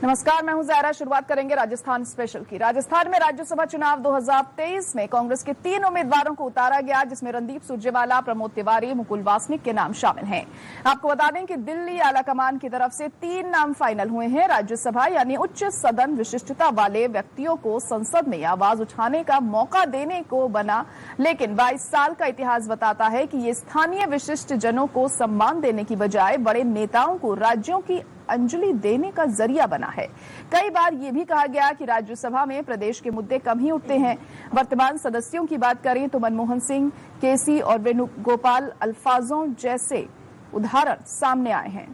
नमस्कार, मैं हूं ज़ायरा। शुरुआत करेंगे राजस्थान स्पेशल की। राजस्थान में राज्यसभा चुनाव 2023 में कांग्रेस के 3 उम्मीदवारों को उतारा गया, जिसमें रणदीप सुरजेवाला, प्रमोद तिवारी, मुकुल वासनिक के नाम शामिल हैं। आपको बता दें कि दिल्ली आलाकमान की तरफ से 3 नाम फाइनल हुए हैं। राज्यसभा यानी उच्च सदन विशिष्टता वाले व्यक्तियों को संसद में आवाज उठाने का मौका देने को बना, लेकिन 22 साल का इतिहास बताता है कि ये स्थानीय विशिष्ट जनों को सम्मान देने की बजाय बड़े नेताओं को राज्यों की अंजलि देने का जरिया बना है। कई बार ये भी कहा गया कि राज्यसभा में प्रदेश के मुद्दे कम ही उठते हैं। वर्तमान सदस्यों की बात करें तो मनमोहन सिंह, केसी और वेणुगोपाल अल्फाजों जैसे उदाहरण सामने आए हैं।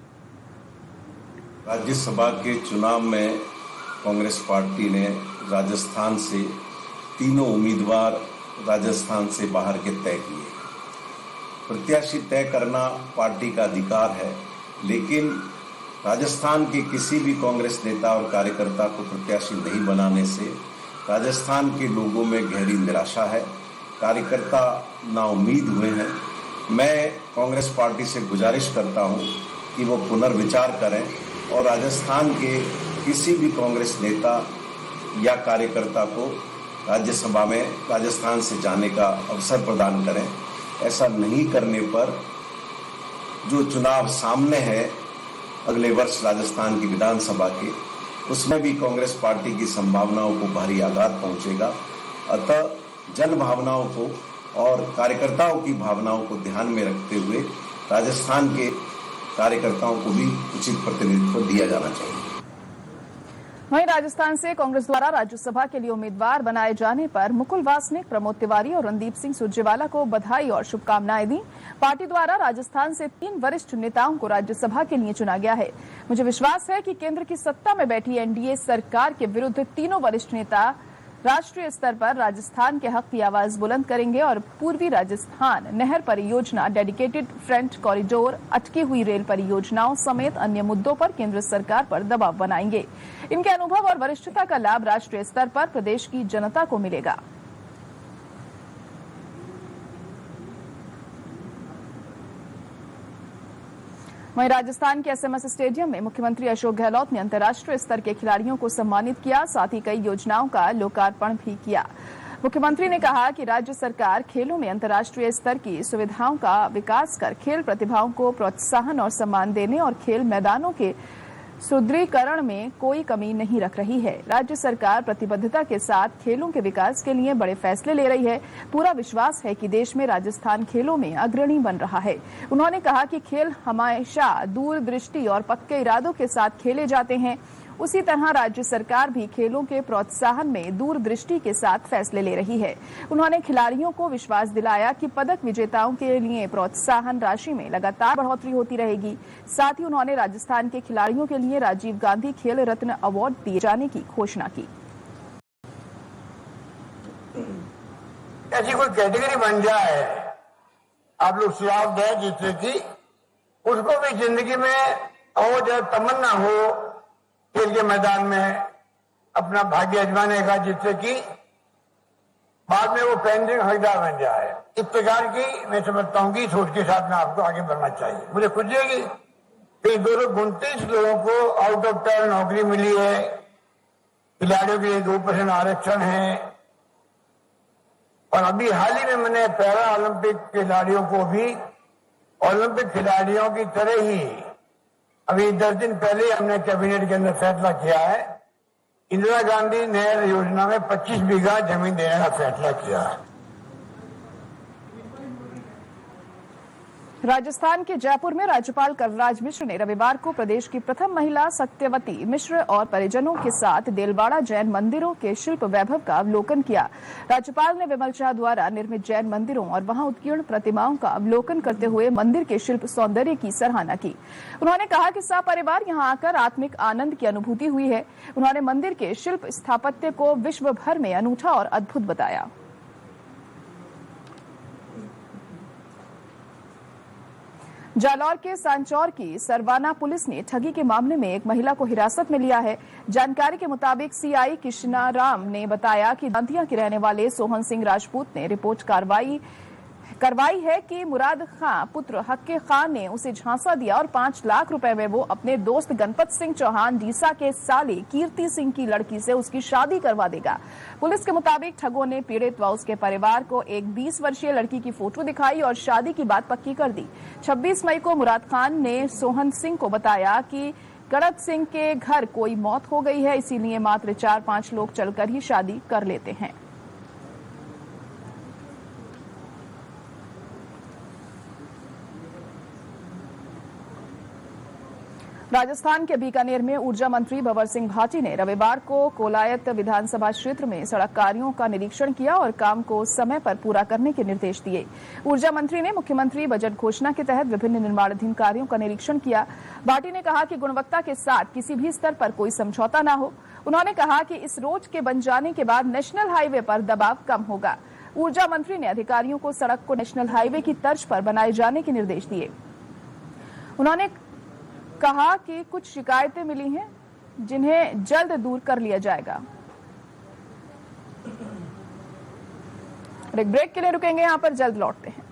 राज्यसभा के चुनाव में कांग्रेस पार्टी ने राजस्थान से 3 उम्मीदवार राजस्थान से बाहर के तय किए। प्रत्याशी तय करना पार्टी का अधिकार है, लेकिन राजस्थान के किसी भी कांग्रेस नेता और कार्यकर्ता को प्रत्याशी नहीं बनाने से राजस्थान के लोगों में गहरी निराशा है। कार्यकर्ता नाउम्मीद हुए हैं। मैं कांग्रेस पार्टी से गुजारिश करता हूं कि वो पुनर्विचार करें और राजस्थान के किसी भी कांग्रेस नेता या कार्यकर्ता को राज्यसभा में राजस्थान से जाने का अवसर प्रदान करें। ऐसा नहीं करने पर जो चुनाव सामने है अगले वर्ष राजस्थान की विधानसभा के, उसमें भी कांग्रेस पार्टी की संभावनाओं को भारी आघात पहुंचेगा। अतः जन भावनाओं को और कार्यकर्ताओं की भावनाओं को ध्यान में रखते हुए राजस्थान के कार्यकर्ताओं को भी उचित प्रतिनिधित्व दिया जाना चाहिए। वहीं राजस्थान से कांग्रेस द्वारा राज्यसभा के लिए उम्मीदवार बनाए जाने पर मुकुल वासनिक, प्रमोद तिवारी और रणदीप सिंह सुरजेवाला को बधाई और शुभकामनाएं दी। पार्टी द्वारा राजस्थान से 3 वरिष्ठ नेताओं को राज्यसभा के लिए चुना गया है। मुझे विश्वास है कि केंद्र की सत्ता में बैठी एनडीए सरकार के विरुद्ध तीनों वरिष्ठ नेता राष्ट्रीय स्तर पर राजस्थान के हक की आवाज बुलंद करेंगे और पूर्वी राजस्थान नहर परियोजना, डेडिकेटेड फ्रंट कॉरिडोर, अटकी हुई रेल परियोजनाओं समेत अन्य मुद्दों पर केंद्र सरकार पर दबाव बनाएंगे। इनके अनुभव और वरिष्ठता का लाभ राष्ट्रीय स्तर पर प्रदेश की जनता को मिलेगा। वहीं राजस्थान के एसएमएस स्टेडियम में मुख्यमंत्री अशोक गहलोत ने अंतर्राष्ट्रीय स्तर के खिलाड़ियों को सम्मानित किया, साथ ही कई योजनाओं का लोकार्पण भी किया। मुख्यमंत्री ने कहा कि राज्य सरकार खेलों में अंतर्राष्ट्रीय स्तर की सुविधाओं का विकास कर खेल प्रतिभाओं को प्रोत्साहन और सम्मान देने और खेल मैदानों के सुदृढ़ीकरण में कोई कमी नहीं रख रही है। राज्य सरकार प्रतिबद्धता के साथ खेलों के विकास के लिए बड़े फैसले ले रही है। पूरा विश्वास है कि देश में राजस्थान खेलों में अग्रणी बन रहा है। उन्होंने कहा कि खेल हमेशा दूरदृष्टि और पक्के इरादों के साथ खेले जाते हैं। उसी तरह राज्य सरकार भी खेलों के प्रोत्साहन में दूरदृष्टि के साथ फैसले ले रही है। उन्होंने खिलाड़ियों को विश्वास दिलाया कि पदक विजेताओं के लिए प्रोत्साहन राशि में लगातार बढ़ोतरी होती रहेगी। साथ ही उन्होंने राजस्थान के खिलाड़ियों के लिए राजीव गांधी खेल रत्न अवार्ड दिए जाने की घोषणा की। ऐसी कोई कैटेगरी बन जाए, आप लोग सुझाव दें जिससे कि उसको भी जिंदगी में और जो तमन्ना हो खेल के मैदान में अपना भाग्य आजमाने का, जिससे कि बाद में वो पेंडिंग हकदार बन जाए। इस प्रकार की मैं समझता हूँ कि सोच के साथ में आपको आगे बढ़ना चाहिए। मुझे खुशी है कि 229 लोगों को आउट ऑफ टर्न नौकरी मिली है। खिलाड़ियों के लिए 2% आरक्षण है और अभी हाल ही में मैंने पैरा ओलंपिक खिलाड़ियों को भी ओलंपिक खिलाड़ियों की तरह ही अभी 10 दिन पहले हमने कैबिनेट के अंदर फैसला किया है। इंदिरा गांधी नहर योजना में 25 बीघा जमीन देने का फैसला किया है। राजस्थान के जयपुर में राज्यपाल कलराज मिश्र ने रविवार को प्रदेश की प्रथम महिला सत्यवती मिश्र और परिजनों के साथ देलवाड़ा जैन मंदिरों के शिल्प वैभव का अवलोकन किया। राज्यपाल ने विमल शाह द्वारा निर्मित जैन मंदिरों और वहां उत्कीर्ण प्रतिमाओं का अवलोकन करते हुए मंदिर के शिल्प सौंदर्य की सराहना की। उन्होंने कहा कि सपरिवार यहां आकर आत्मिक आनंद की अनुभूति हुई है। उन्होंने मंदिर के शिल्प स्थापत्य को विश्व भर में अनूठा और अद्भुत बताया। जालौर के सांचौर की सरवाना पुलिस ने ठगी के मामले में एक महिला को हिरासत में लिया है। जानकारी के मुताबिक सीआई कृष्णाराम ने बताया कि दांतिया के रहने वाले सोहन सिंह राजपूत ने रिपोर्ट कार्रवाई कार्रवाई है कि मुराद खां पुत्र हक्के खान ने उसे झांसा दिया और 5 लाख रुपए में वो अपने दोस्त गणपत सिंह चौहान डीसा के साले कीर्ति सिंह की लड़की से उसकी शादी करवा देगा। पुलिस के मुताबिक ठगों ने पीड़ित व उसके परिवार को एक 20 वर्षीय लड़की की फोटो दिखाई और शादी की बात पक्की कर दी। 26 मई को मुराद खान ने सोहन सिंह को बताया कि गणपत सिंह के घर कोई मौत हो गई है, इसीलिए मात्र 4-5 लोग चलकर ही शादी कर लेते हैं। राजस्थान के बीकानेर में ऊर्जा मंत्री भंवर सिंह भाटी ने रविवार को कोलायत विधानसभा क्षेत्र में सड़क कार्यों का निरीक्षण किया और काम को समय पर पूरा करने के निर्देश दिए। ऊर्जा मंत्री ने मुख्यमंत्री बजट घोषणा के तहत विभिन्न निर्माणाधीन कार्यों का निरीक्षण किया। भाटी ने कहा कि गुणवत्ता के साथ किसी भी स्तर पर कोई समझौता न हो। उन्होंने कहा कि इस रोड के बन जाने के बाद नेशनल हाईवे पर दबाव कम होगा। ऊर्जा मंत्री ने अधिकारियों को सड़क को नेशनल हाईवे की तर्ज पर बनाए जाने के निर्देश दिए। उन्होंने कहा कि कुछ शिकायतें मिली हैं जिन्हें जल्द दूर कर लिया जाएगा। एक ब्रेक के लिए रुकेंगे, यहां पर जल्द लौटते हैं।